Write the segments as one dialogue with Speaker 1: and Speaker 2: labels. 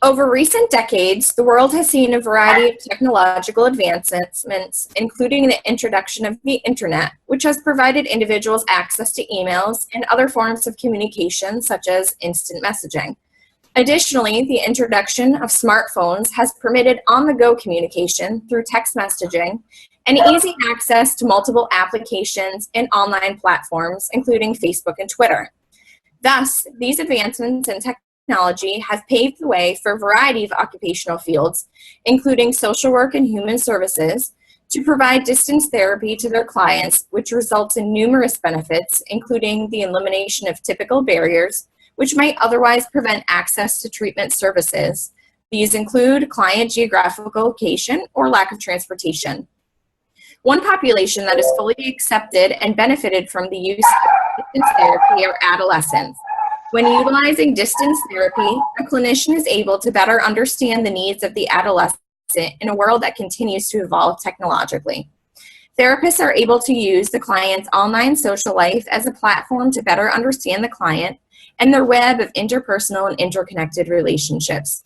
Speaker 1: Over recent decades, the world has seen a variety of technological advancements, including the introduction of the internet, which has provided individuals access to emails and other forms of communication, such as instant messaging. Additionally, the introduction of smartphones has permitted on-the-go communication through text messaging and easy access to multiple applications and online platforms, including Facebook and Twitter. Thus, these advancements in technology have paved the way for a variety of occupational fields, including social work and human services, to provide distance therapy to their clients, which results in numerous benefits, including the elimination of typical barriers, which might otherwise prevent access to treatment services. These include client geographical location or lack of transportation. One population that is fully accepted and benefited from the use of distance therapy are adolescents. When utilizing distance therapy, a clinician is able to better understand the needs of the adolescent in a world that continues to evolve technologically. Therapists are able to use the client's online social life as a platform to better understand the client and their web of interpersonal and interconnected relationships.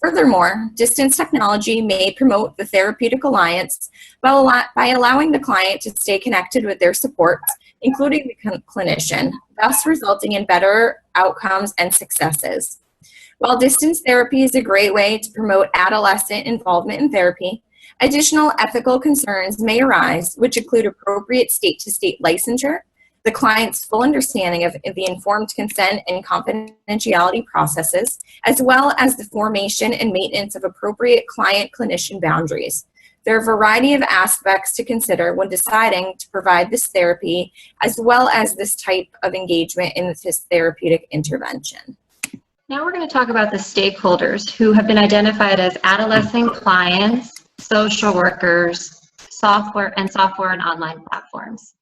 Speaker 1: Furthermore, distance technology may promote the therapeutic alliance by allowing the client to stay connected with their support, including the clinician, thus resulting in better outcomes and successes. While distance therapy is a great way to promote adolescent involvement in therapy, additional ethical concerns may arise, which include appropriate state-to-state licensure, the client's full understanding of the informed consent and confidentiality processes, as well as the formation and maintenance of appropriate client-clinician boundaries. There are a variety of aspects to consider when deciding to provide this therapy, as well as this type of engagement in this therapeutic intervention.
Speaker 2: Now we're going to talk about the stakeholders who have been identified as adolescent clients, social workers, software and online platforms.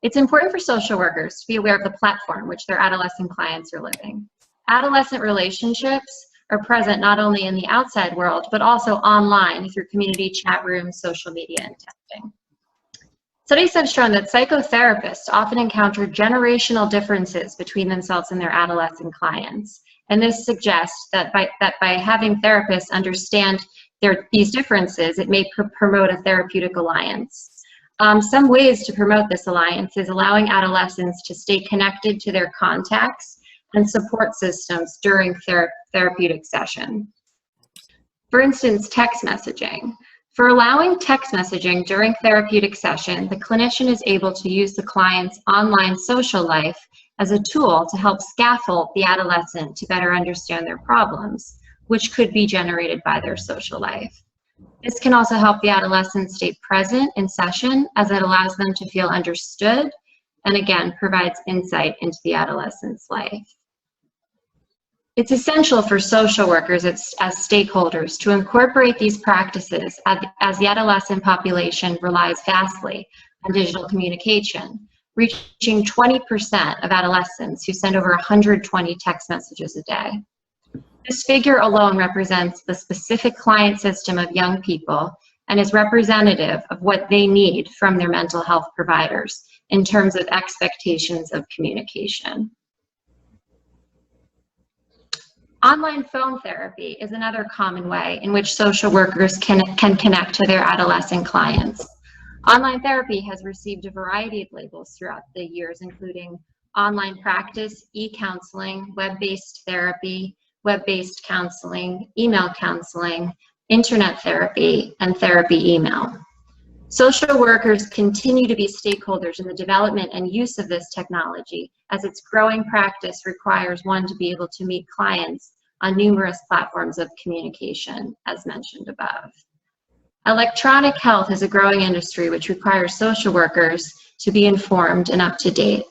Speaker 2: It's important for social workers to be aware of the platform which their adolescent clients are living. Adolescent relationships are present not only in the outside world, but also online through community chat rooms, social media, and texting. Studies have shown that psychotherapists often encounter generational differences between themselves and their adolescent clients. And this suggests that by having therapists understand these differences, it may promote a therapeutic alliance. Some ways to promote this alliance is allowing adolescents to stay connected to their contacts and support systems during therapeutic session. For instance, text messaging. For allowing text messaging during therapeutic session, the clinician is able to use the client's online social life as a tool to help scaffold the adolescent to better understand their problems, which could be generated by their social life. This can also help the adolescent stay present in session, as it allows them to feel understood and again provides insight into the adolescent's life. It's essential for social workers as stakeholders to incorporate these practices as the adolescent population relies vastly on digital communication, reaching 20% of adolescents who send over 120 text messages a day. This figure alone represents the specific client system of young people and is representative of what they need from their mental health providers in terms of expectations of communication. Online phone therapy is another common way in which social workers can connect to their adolescent clients. Online therapy has received a variety of labels throughout the years, including online practice, e-counseling, web-based therapy, web-based counseling, email counseling, internet therapy, and therapy email. Social workers continue to be stakeholders in the development and use of this technology, as its growing practice requires one to be able to meet clients on numerous platforms of communication, as mentioned above. Electronic health is a growing industry which requires social workers to be informed and up to date.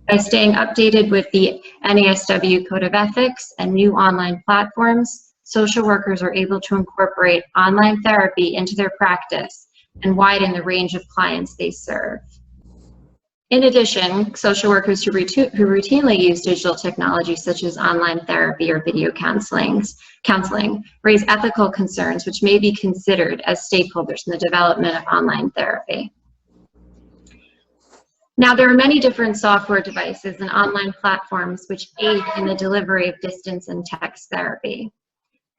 Speaker 2: By staying updated with the NASW Code of Ethics and new online platforms, social workers are able to incorporate online therapy into their practice and widen the range of clients they serve. In addition, social workers who routinely use digital technology such as online therapy or video counseling raise ethical concerns which may be considered as stakeholders in the development of online therapy. Now, there are many different software devices and online platforms which aid in the delivery of distance and text therapy.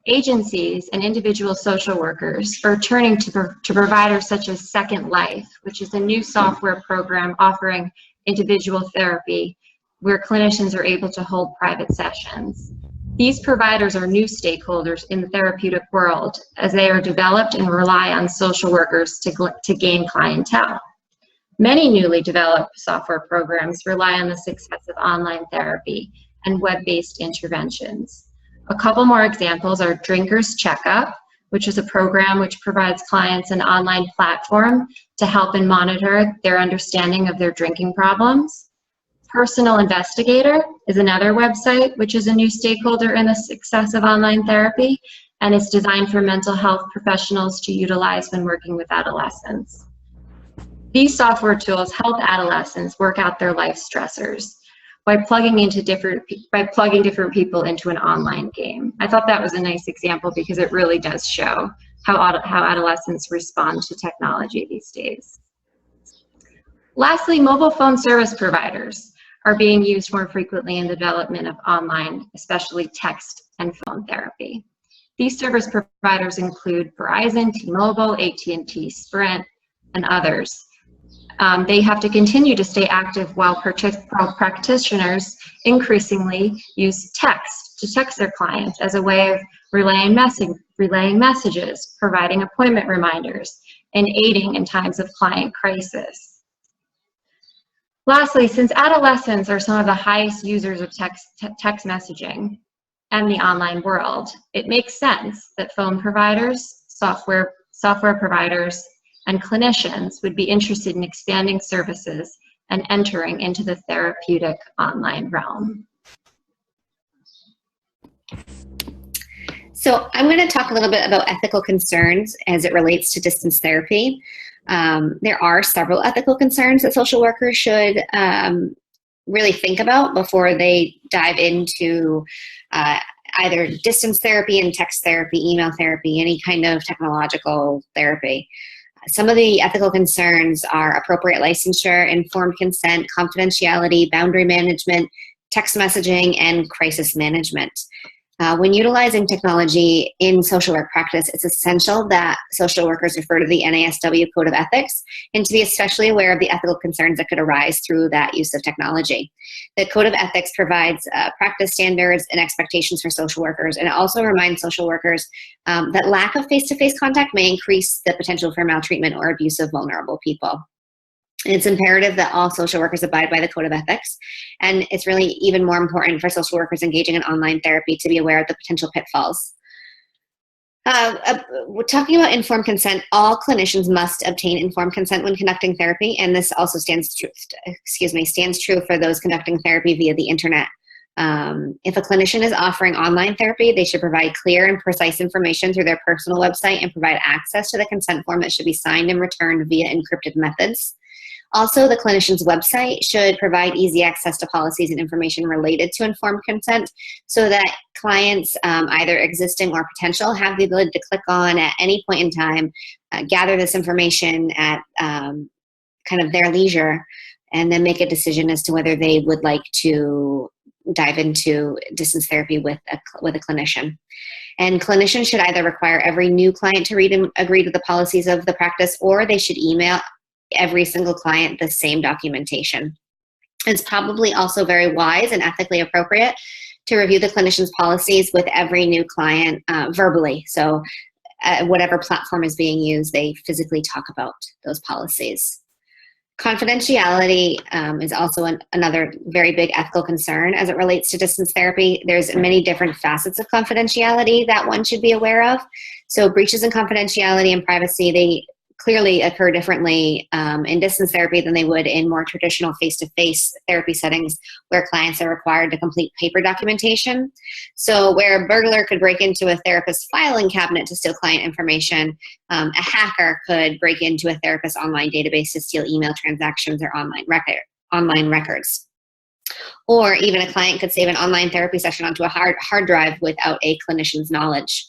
Speaker 2: Agencies and individual social workers are turning to providers such as Second Life, which is a new software program offering individual therapy where clinicians are able to hold private sessions. These providers are new stakeholders in the therapeutic world as they are developed and rely on social workers to gain clientele. Many newly developed software programs rely on the success of online therapy and web-based interventions. A couple more examples are Drinker's Checkup, which is a program which provides clients an online platform to help and monitor their understanding of their drinking problems. Personal Investigator is another website which is a new stakeholder in the success of online therapy, and it's designed for mental health professionals to utilize when working with adolescents. These software tools help adolescents work out their life stressors by plugging different people into an online game. I thought that was a nice example because it really does show how adolescents respond to technology these days. Lastly, mobile phone service providers are being used more frequently in the development of online, especially text and phone therapy. These service providers include Verizon, T-Mobile, AT&T, Sprint, and others. They have to continue to stay active while practitioners increasingly use text to text their clients as a way of relaying messages, providing appointment reminders, and aiding in times of client crisis. Lastly, since adolescents are some of the highest users of text messaging and the online world, it makes sense that phone providers, software providers, and clinicians would be interested in expanding services and entering into the therapeutic online realm.
Speaker 3: So I'm going to talk a little bit about ethical concerns as it relates to distance therapy. There are several ethical concerns that social workers should really think about before they dive into either distance therapy and text therapy, email therapy, any kind of technological therapy. Some of the ethical concerns are appropriate licensure, informed consent, confidentiality, boundary management, text messaging, and crisis management. When utilizing technology in social work practice, it's essential that social workers refer to the NASW Code of Ethics and to be especially aware of the ethical concerns that could arise through that use of technology. The Code of Ethics provides practice standards and expectations for social workers, and it also reminds social workers that lack of face-to-face contact may increase the potential for maltreatment or abuse of vulnerable people. It's imperative that all social workers abide by the Code of Ethics, and it's really even more important for social workers engaging in online therapy to be aware of the potential pitfalls. We're talking about informed consent. All clinicians must obtain informed consent when conducting therapy, and this also stands true for those conducting therapy via the internet. If a clinician is offering online therapy, they should provide clear and precise information through their personal website and provide access to the consent form that should be signed and returned via encrypted methods. Also, the clinician's website should provide easy access to policies and information related to informed consent so that clients, either existing or potential, have the ability to click on at any point in time, gather this information at kind of their leisure, and then make a decision as to whether they would like to dive into distance therapy with a clinician. And clinicians should either require every new client to read and agree to the policies of the practice, or they should email every single client the same documentation. It's probably also very wise and ethically appropriate to review the clinician's policies with every new client verbally. So whatever platform is being used, they physically talk about those policies. Confidentiality is also another very big ethical concern as it relates to distance therapy. There's many different facets of confidentiality that one should be aware of. So breaches in confidentiality and privacy, they clearly occur differently in distance therapy than they would in more traditional face-to-face therapy settings where clients are required to complete paper documentation. So where a burglar could break into a therapist's filing cabinet to steal client information, a hacker could break into a therapist's online database to steal email transactions or online records. Or even a client could save an online therapy session onto a hard drive without a clinician's knowledge.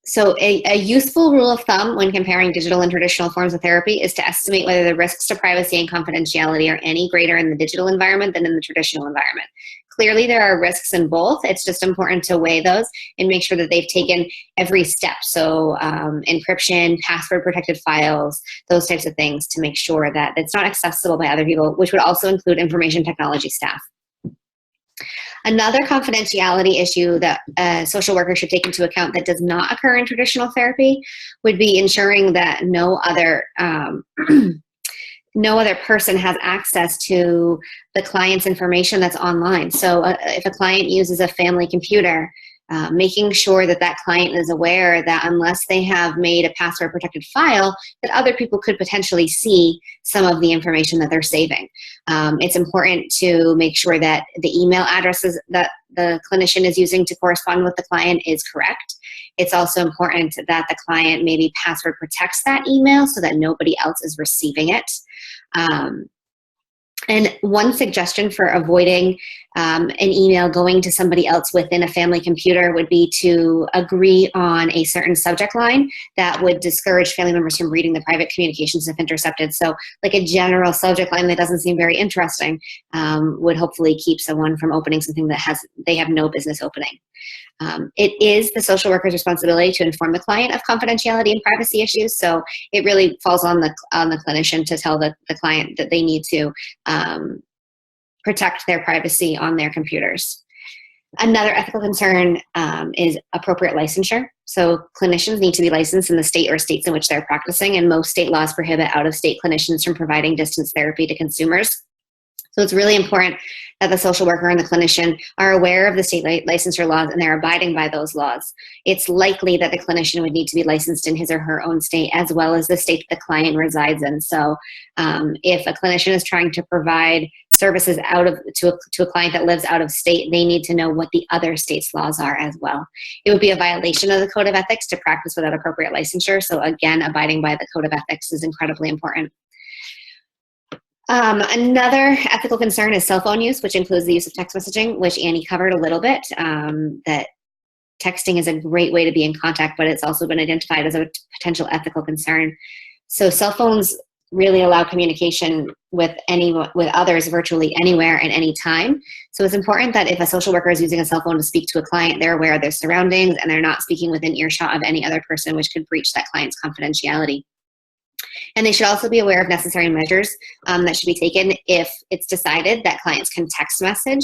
Speaker 3: So a useful rule of thumb when comparing digital and traditional forms of therapy is to estimate whether the risks to privacy and confidentiality are any greater in the digital environment than in the traditional environment. Clearly, there are risks in both. It's just important to weigh those and make sure that they've taken every step. So encryption, password protected files, those types of things to make sure that it's not accessible by other people, which would also include information technology staff. Another confidentiality issue that a social worker should take into account that does not occur in traditional therapy would be ensuring that no other person has access to the client's information that's online. So if a client uses a family computer, making sure that that client is aware that unless they have made a password protected file, that other people could potentially see some of the information that they're saving. It's important to make sure that the email addresses that the clinician is using to correspond with the client is correct. It's also important that the client maybe password protects that email so that nobody else is receiving it. And one suggestion for avoiding an email going to somebody else within a family computer would be to agree on a certain subject line that would discourage family members from reading the private communications if intercepted. So like a general subject line that doesn't seem very interesting would hopefully keep someone from opening something that they have no business opening. It is the social worker's responsibility to inform the client of confidentiality and privacy issues. So it really falls on the clinician to tell the client that they need to protect their privacy on their computers. Another ethical concern is appropriate licensure. So clinicians need to be licensed in the state or states in which they're practicing, and most state laws prohibit out-of-state clinicians from providing distance therapy to consumers. So it's really important that the social worker and the clinician are aware of the state licensure laws and they're abiding by those laws. It's likely that the clinician would need to be licensed in his or her own state as well as the state that the client resides in. So if a clinician is trying to provide services to a client that lives out of state, they need to know what the other state's laws are as well. It would be a violation of the Code of Ethics to practice without appropriate licensure. So again, abiding by the Code of Ethics is incredibly important. Another ethical concern is cell phone use, which includes the use of text messaging, which Annie covered a little bit, that texting is a great way to be in contact, but it's also been identified as a potential ethical concern. So cell phones really allow communication with others virtually anywhere and any time. So it's important that if a social worker is using a cell phone to speak to a client, they're aware of their surroundings and they're not speaking within earshot of any other person, which could breach that client's confidentiality. And they should also be aware of necessary measures that should be taken if it's decided that clients can text message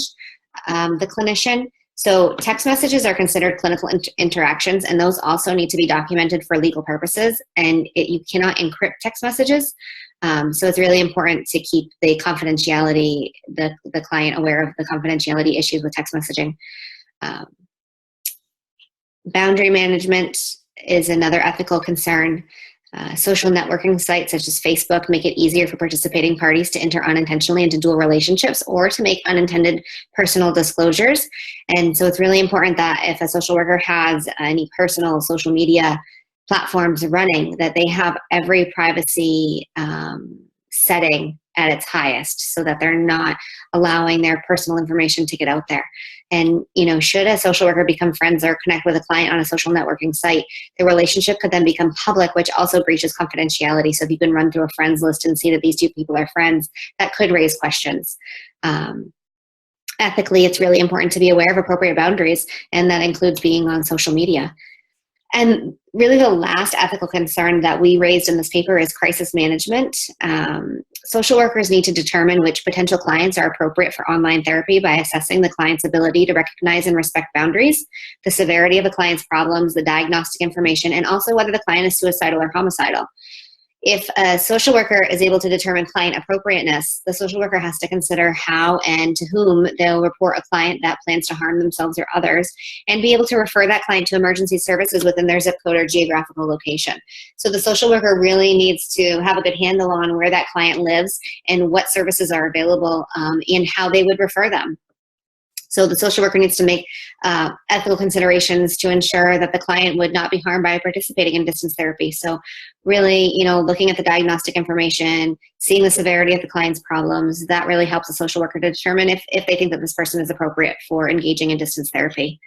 Speaker 3: the clinician. So text messages are considered clinical interactions, and those also need to be documented for legal purposes, and you cannot encrypt text messages. So it's really important to keep the confidentiality, the client aware of the confidentiality issues with text messaging. Boundary management is another ethical concern. Social networking sites such as Facebook make it easier for participating parties to enter unintentionally into dual relationships or to make unintended personal disclosures. And so it's really important that if a social worker has any personal social media platforms running, that they have every privacy setting at its highest so that they're not allowing their personal information to get out there. And, should a social worker become friends or connect with a client on a social networking site, the relationship could then become public, which also breaches confidentiality. So if you can run through a friends list and see that these two people are friends, that could raise questions. Ethically, it's really important to be aware of appropriate boundaries, and that includes being on social media. And really the last ethical concern that we raised in this paper is crisis management. Social workers need to determine which potential clients are appropriate for online therapy by assessing the client's ability to recognize and respect boundaries, the severity of the client's problems, the diagnostic information, and also whether the client is suicidal or homicidal. If a social worker is able to determine client appropriateness, the social worker has to consider how and to whom they'll report a client that plans to harm themselves or others, and be able to refer that client to emergency services within their zip code or geographical location. So the social worker really needs to have a good handle on where that client lives and what services are available and how they would refer them. So the social worker needs to make ethical considerations to ensure that the client would not be harmed by participating in distance therapy. So really, looking at the diagnostic information, seeing the severity of the client's problems, that really helps the social worker to determine if they think that this person is appropriate for engaging in distance therapy.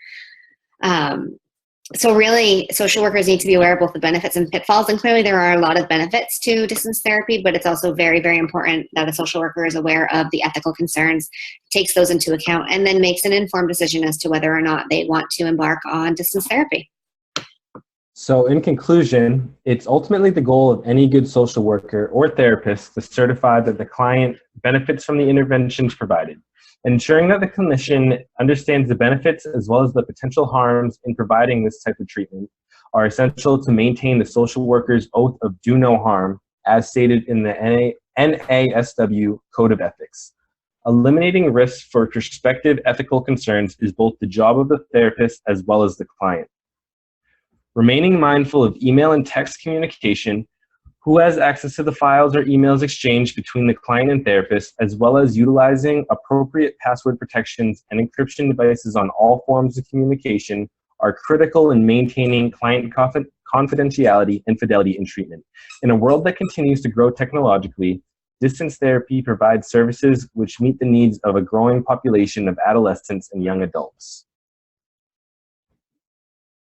Speaker 3: So really, social workers need to be aware of both the benefits and pitfalls. And clearly there are a lot of benefits to distance therapy, but it's also very, very important that a social worker is aware of the ethical concerns, takes those into account, and then makes an informed decision as to whether or not they want to embark on distance therapy.
Speaker 4: So in conclusion, it's ultimately the goal of any good social worker or therapist to certify that the client benefits from the interventions provided. Ensuring that the clinician understands the benefits as well as the potential harms in providing this type of treatment are essential to maintain the social worker's oath of do no harm, as stated in the NASW Code of Ethics. Eliminating risks for prospective ethical concerns is both the job of the therapist as well as the client. Remaining mindful of email and text communication, who has access to the files or emails exchanged between the client and therapist, as well as utilizing appropriate password protections and encryption devices on all forms of communication are critical in maintaining client confidentiality and fidelity in treatment. In a world that continues to grow technologically, distance therapy provides services which meet the needs of a growing population of adolescents and young adults.